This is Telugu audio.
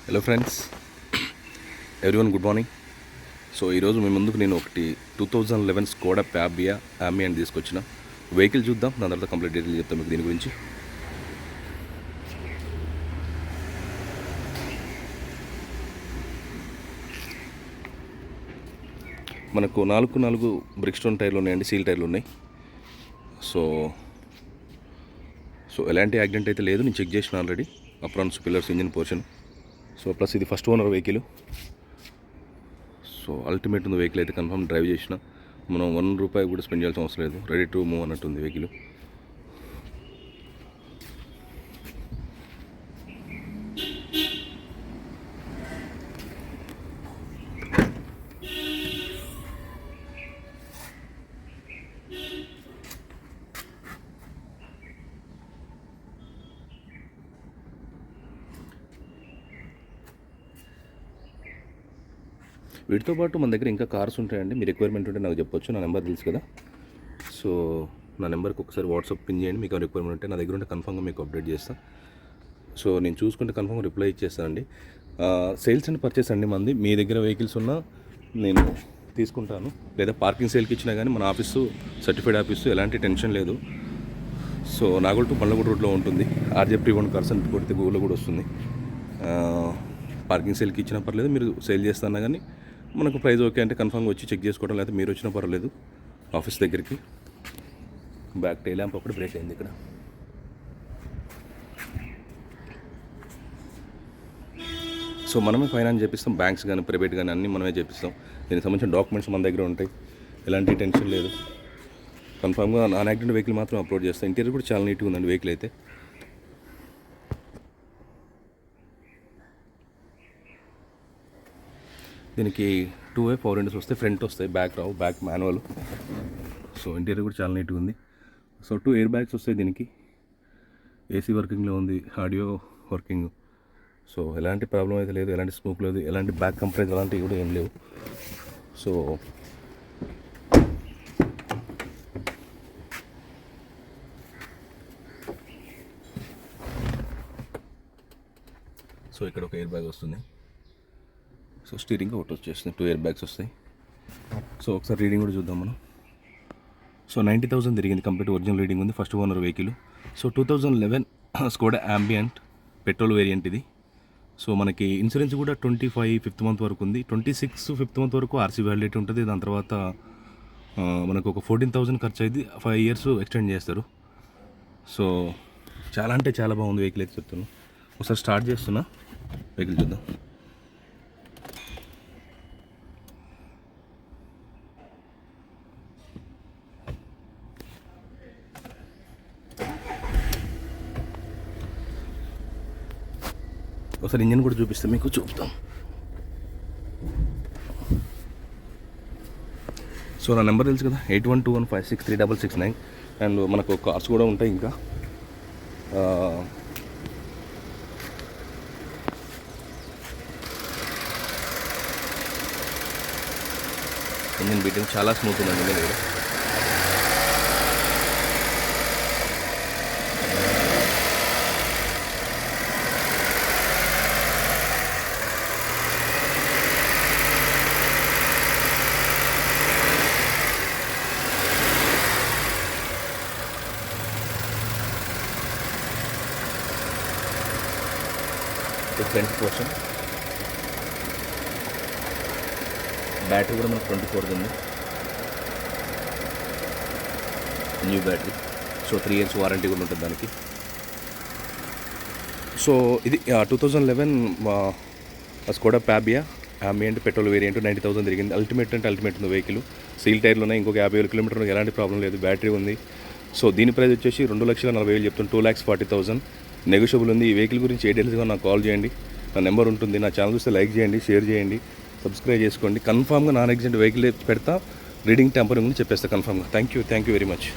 Hello friends, everyone good morning. So ఈరోజు మీ ముందుకు నేను ఒకటి 2011 స్కోడా ఫ్యాబియా అంబియంట్ తీసుకొచ్చిన వెహికల్ చూద్దాం. దాని తర్వాత కంప్లీట్ డీటెయిల్ చెప్తాం మీకు దీని గురించి. మనకు 4x4 బ్రిక్స్టోన్ టైర్లు ఉన్నాయండి, సీల్ టైర్లు ఉన్నాయి. సో ఎలాంటి యాక్సిడెంట్ అయితే లేదు, నేను చెక్ చేసిన already. Aprons pillars, engine portion. So plus ఇది first owner vehicle. So ultimate ఉంది వెహికల్ అయితే. కన్ఫర్మ్ డ్రైవ్ చేసిన, మనం ₹1 కూడా స్పెండ్ చేయాల్సిన అవసరం లేదు. రెడీ టు మూవ్ అన్నట్టుంది వెహికల్. వీటితో పాటు మన దగ్గర ఇంకా కార్స్ ఉంటాయండి. మీ రిక్వైర్మెంట్ ఉంటే నాకు చెప్పొచ్చు, నా నెంబర్ తెలుసు కదా. సో నా నెంబర్కి ఒకసారి వాట్సాప్ పిన్ చేయండి, మీకు రిక్వైర్మెంట్ ఉంటే. నా దగ్గర ఉంటే కన్ఫర్మ్గా మీకు అప్డేట్ చేస్తాను. సో నేను చూసుకుంటే కన్ఫర్మ్గా రిప్లై ఇచ్చేస్తానండి. సేల్స్ అండ్ పర్చేస్ అండి మంది. మీ దగ్గర వెహికల్స్ ఉన్నా నేను తీసుకుంటాను, లేదా పార్కింగ్ సేల్కి ఇచ్చినా కానీ మన ఆఫీసు సర్టిఫైడ్ ఆఫీసు, ఎలాంటి టెన్షన్ లేదు. సో నాగోల్ టు పళ్ళగూడ రోడ్లో ఉంటుంది. RJ1 కార్స్ అని కొడితే గూగుల్లో కూడా వస్తుంది. పార్కింగ్ సేల్కి ఇచ్చినా పర్లేదు, మీరు సేల్ చేస్తున్నా కానీ మనకు ప్రైస్ ఓకే అంటే కన్ఫర్మ్గా వచ్చి చెక్ చేసుకోవడం, లేకపోతే మీరు వచ్చినా పర్వాలేదు ఆఫీస్ దగ్గరికి. బ్యాక్ టైల్ ల్యాంప్ ఒకటి బ్రేక్ అయింది ఇక్కడ. సో మనమే ఫైనాన్స్ చేపిస్తాం, బ్యాంక్స్ కానీ ప్రైవేట్ కానీ అన్నీ మనమే చేపిస్తాం. దీనికి సంబంధించిన డాక్యుమెంట్స్ మన దగ్గర ఉంటాయి, ఎలాంటి టెన్షన్ లేదు. కన్ఫర్మ్గా నాన్ యాక్సిడెంట్ వెహికల్ మాత్రం అప్లోడ్ చేస్తాం. ఇంటీరియర్ కూడా చాలా నీట్గా ఉందండి వెహికల్ అయితే. దీనికి 2-way పవర్ విండోస్ వస్తాయి, ఫ్రంట్ వస్తాయి, బ్యాక్ రావు, బ్యాక్ మాన్యువల్. సో ఇంటీరియర్ కూడా చాలా నీట్గా ఉంది. సో 2 ఎయిర్ బ్యాగ్స్ వస్తాయి దీనికి. AC వర్కింగ్లో ఉంది, ఆడియో వర్కింగ్. సో ఎలాంటి ప్రాబ్లం అయితే లేదు, ఎలాంటి స్మోక్ లేదు, ఎలాంటి బ్యాక్ కంప్రెస్ అలాంటివి కూడా ఏం లేవు. సో ఇక్కడ ఒక ఎయిర్ బ్యాగ్ వస్తుంది. సో స్టీరింగ్ ఒకటి వచ్చేస్తుంది, 2 ఎయిర్ బ్యాగ్స్ వస్తాయి. సో ఒకసారి రీడింగ్ కూడా చూద్దాం మనం. సో 90,000 తిరిగింది, కంప్లీట్ ఒరిజినల్ రీడింగ్ ఉంది. First owner vehicle. So 2011 Skoda ambient petrol variant ఇది. సో మనకి ఇన్సూరెన్స్ కూడా 25 5th మంత్ వరకు ఉంది. 26 5th మంత్ వరకు RC వ్యాలిడిటీ ఉంటుంది. దాని తర్వాత మనకు ఒక 14,000 ఖర్చు అయింది, 5 years ఎక్స్టెండ్ చేస్తారు. సో చాలా అంటే చాలా బాగుంది వెహికల్ అయితే చెప్తాను. ఒకసారి స్టార్ట్ చేస్తున్నా, వెహికల్ చూద్దాం. ఒకసారి ఇంజన్ కూడా చూపిస్తాం, మీకు చూపుతాం. సో నా నెంబర్ తెలుసు కదా, 8121563669. అండ్ మనకు కార్స్ కూడా ఉంటాయి ఇంకా. ఇంజన్ బీటింగ్ చాలా స్మూత్ ఉందండి ఇంజన్ కూడా. ఫ్రంట్ పోర్షన్, బ్యాటరీ కూడా మనకు 24 ఉంది, new battery. So 3 years warranty కూడా ఉంటుంది దానికి. సో ఇది 2011 Skoda Fabia ambient petrol variant. 90,000 తిరిగింది. అల్టిమేట్ అంటే అల్టిమేట్ ఉంది వెహికల్. సీల్ టైర్లు ఉన్నాయి, ఇంకొక 50,000 కిలోమీటర్లు, ఎలాంటి ప్రాబ్లం లేదు. బ్యాటరీ ఉంది. సో దీని ప్రైస్ వచ్చేసి 2,40,000 చెప్తాను. 2,40,000 నెగోషియబుల్ ఉంది. ఈ వెహికల్ గురించి ఏ డీటెయిల్స్గా నాకు కాల్ చేయండి, నా నెంబర్ ఉంటుంది. నా ఛానల్ చూస్తే లైక్ చేయండి, షేర్ చేయండి, సబ్స్క్రైబ్ చేసుకోండి. కన్ఫామ్గా నాన్ యాక్సిడెంట్ వెహికల్ పెడతా, రీడింగ్ టెంపరింగ్ గురించి చెప్పేస్తా కన్ఫామ్గా. Thank you very much.